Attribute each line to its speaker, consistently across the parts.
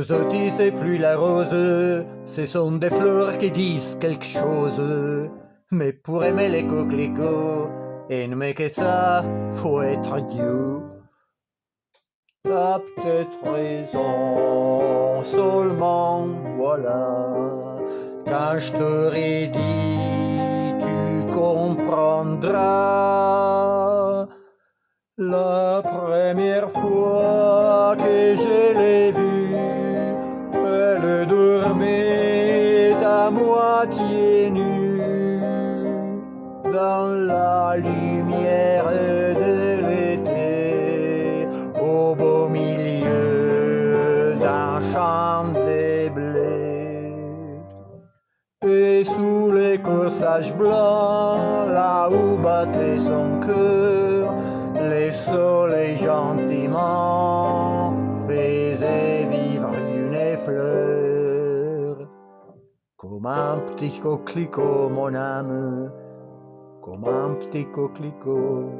Speaker 1: Rosetti, c'est plus la rose, ce sont des fleurs qui disent quelque chose. Mais pour aimer les coquelicots, et n'aimer que ça, faut être Dieu. T'as peut-être raison, seulement voilà, quand je t'aurai dit, tu comprendras. La première fois que je l'ai vue, elle dormait à moitié nue dans la lumière de l'été, au beau milieu d'un champ de blé. Et sous les corsages blancs, là où battait son cœur, les soleils gentiment faisaient vivre une fleur. Comme un petit coquelicot, mon âme, comme un petit coquelicot.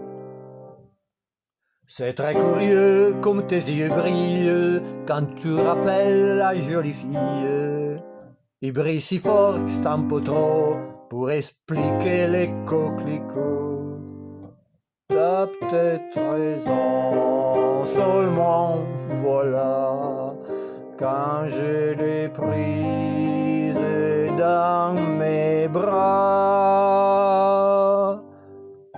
Speaker 1: C'est très curieux comme tes yeux brillent quand tu rappelles la jolie fille. Ils brillent si fort que c'est un peu trop pour expliquer les coquelicots. T'as peut-être raison, seulement voilà, quand je l'ai prise dans mes bras,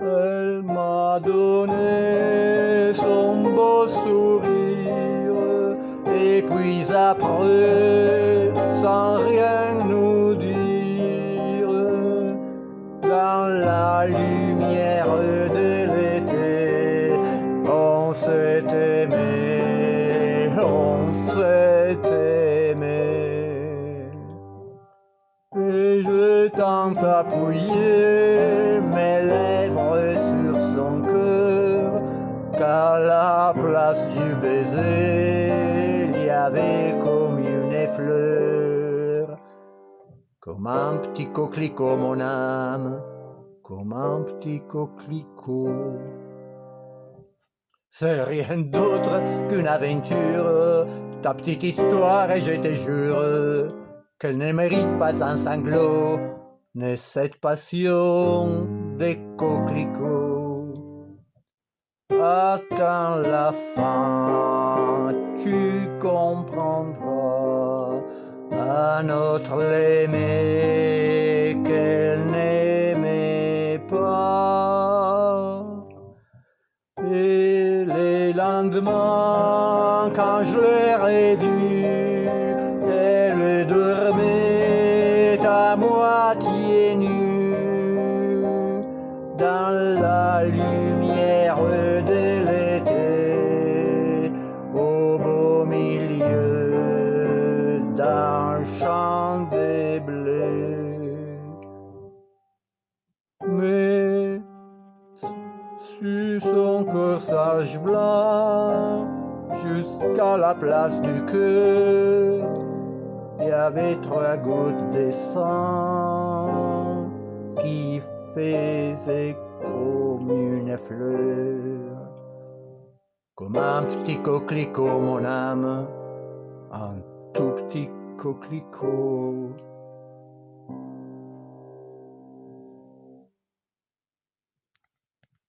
Speaker 1: elle m'a donné son beau sourire, et puis après, sans rien nous dire, dans la lumière de l'été, on s'est aimé, on s'est aimé. Et je tente d'appuyer mes lèvres sur son cœur, qu'à la place du baiser, il y avait comme une fleur. Comme un petit coquelicot, mon âme, comme un petit coquelicot. C'est rien d'autre qu'une aventure, ta petite histoire, et je te jure qu'elle ne mérite pas un sanglot, ni cette passion des coquelicots. Attends la fin, tu comprendras, à notre l'aimée qu'elle n'aimait pas. Et les lendemains, quand je l'ai vue, elle dormait à moitié nue dans la lumière de l'été, au beau milieu d'un champ de blé. Mais sur son corsage blanc, jusqu'à la place du cœur, il y avait 3 gouttes de sang qui faisaient comme une fleur. Comme un petit coquelicot, mon âme, un tout petit coquelicot.